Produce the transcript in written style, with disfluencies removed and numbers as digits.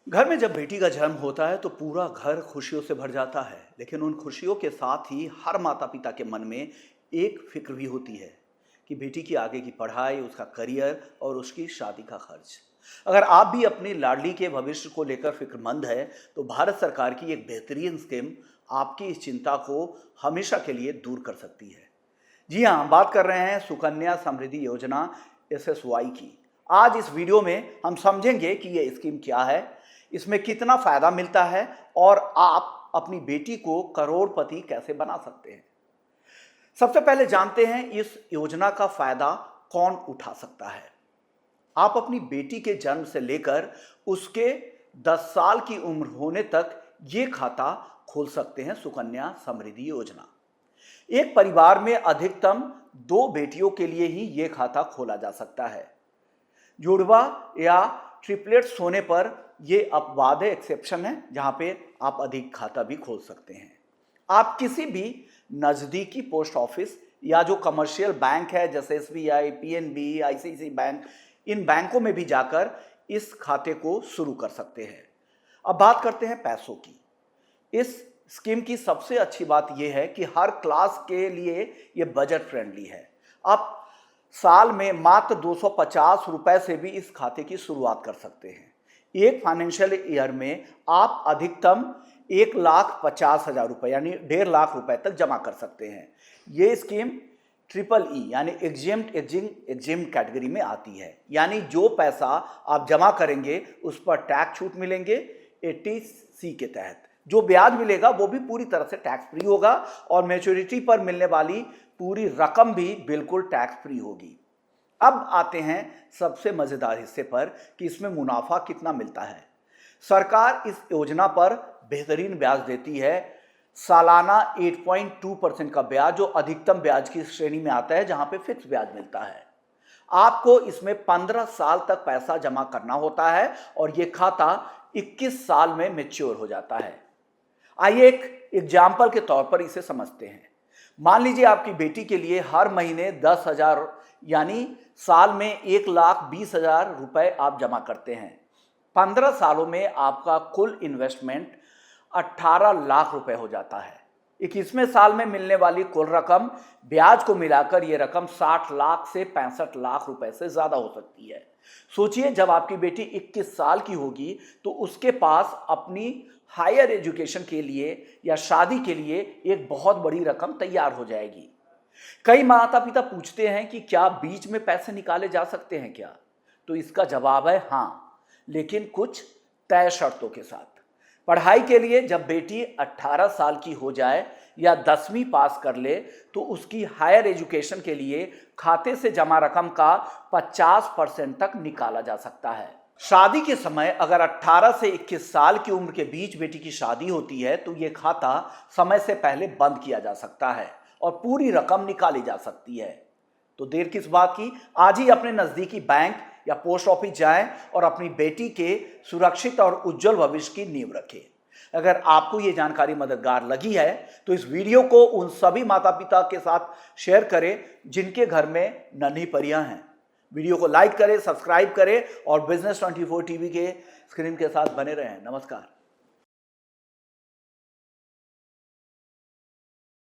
घर में जब बेटी का जन्म होता है तो पूरा घर खुशियों से भर जाता है। लेकिन उन खुशियों के साथ ही हर माता पिता के मन में एक फिक्र भी होती है कि बेटी की आगे की पढ़ाई, उसका करियर और उसकी शादी का खर्च। अगर आप भी अपनी लाडली के भविष्य को लेकर फिक्रमंद है तो भारत सरकार की एक बेहतरीन स्कीम आपकी इस चिंता को हमेशा के लिए दूर कर सकती है। जी हाँ, हम बात कर रहे हैं सुकन्या समृद्धि योजना SSY की। आज इस वीडियो में हम समझेंगे कि ये स्कीम क्या है, इसमें कितना फायदा मिलता है और आप अपनी बेटी को करोड़पति कैसे बना सकते हैं। सबसे पहले जानते हैं इस योजना का फायदा कौन उठा सकता है। आप अपनी बेटी के जन्म से लेकर उसके 10 साल की उम्र होने तक ये खाता खोल सकते हैं सुकन्या समृद्धि योजना। एक परिवार में अधिकतम 2 बेटियों के लिए ही ये खाता खोला जा सकता है। जुड़वा या ट्रिपलेट्स होने पर ये अपवाद है, एक्सेप्शन है, जहां पे आप अधिक खाता भी खोल सकते हैं। आप किसी भी नज़दीकी पोस्ट ऑफिस या जो कमर्शियल बैंक है जैसे SBI, PNB, ICICI बैंक, इन बैंकों में भी जाकर इस खाते को शुरू कर सकते हैं। अब बात करते हैं पैसों की। इस स्कीम की सबसे अच्छी बात यह है कि हर क्लास के लिए ये बजट फ्रेंडली है। आप साल में मात्र 250 रुपए से भी इस खाते की शुरुआत कर सकते हैं। एक फाइनेंशियल ईयर में आप अधिकतम 1,50,000 रुपए यानी 1.5 लाख रुपए तक जमा कर सकते हैं। ये स्कीम EEE यानी एग्जिम कैटेगरी में आती है, यानी जो पैसा आप जमा करेंगे उस पर टैक्स छूट मिलेंगे। 80C के तहत जो ब्याज मिलेगा वो भी पूरी तरह से टैक्स फ्री होगा और मैच्योरिटी पर मिलने वाली पूरी रकम भी बिल्कुल टैक्स फ्री होगी। अब आते हैं सबसे मजेदार हिस्से पर कि इसमें मुनाफा कितना मिलता है। सरकार इस योजना पर बेहतरीन ब्याज देती है। सालाना 8.2% का ब्याज जो अधिकतम ब्याज की श्रेणी में आता है, जहां पे फिक्स ब्याज मिलता है। आपको इसमें 15 साल तक पैसा जमा करना होता है और यह खाता 21 साल में मैच्योर हो जाता है। आइए एक एग्जाम्पल के तौर पर इसे समझते हैं। मान लीजिए आपकी बेटी के लिए हर महीने 10,000 यानी साल में 1,20,000 रुपए आप जमा करते हैं। 15 सालों में आपका कुल इन्वेस्टमेंट 18 लाख रुपए हो जाता है। 21वें साल में मिलने वाली कुल रकम ब्याज को मिलाकर यह रकम 60 लाख से 65 लाख रुपए से ज्यादा हो सकती है। सोचिए जब आपकी बेटी 21 साल की होगी तो उसके पास अपनी हायर एजुकेशन के लिए या शादी के लिए एक बहुत बड़ी रकम तैयार हो जाएगी। कई माता पिता पूछते हैं कि क्या बीच में पैसे निकाले जा सकते हैं क्या? तो इसका जवाब है हाँ, लेकिन कुछ तय शर्तों के साथ। पढ़ाई के लिए जब बेटी 18 साल की हो जाए या 10वीं पास कर ले तो उसकी हायर एजुकेशन के लिए खाते से जमा रकम का 50% तक निकाला जा सकता है। शादी के समय अगर 18 से 21 साल की उम्र के बीच बेटी की शादी होती है तो यह खाता समय से पहले बंद किया जा सकता है और पूरी रकम निकाली जा सकती है। तो देर किस बात की, आज ही अपने नजदीकी बैंक या पोस्ट ऑफिस जाएं और अपनी बेटी के सुरक्षित और उज्जवल भविष्य की नींव रखें। अगर आपको ये जानकारी मददगार लगी है तो इस वीडियो को उन सभी माता पिता के साथ शेयर करें जिनके घर में नन्ही परियां हैं। वीडियो को लाइक करें, सब्सक्राइब करें और बिजनेस 24 टीवी के स्क्रीन के साथ बने रहें। नमस्कार।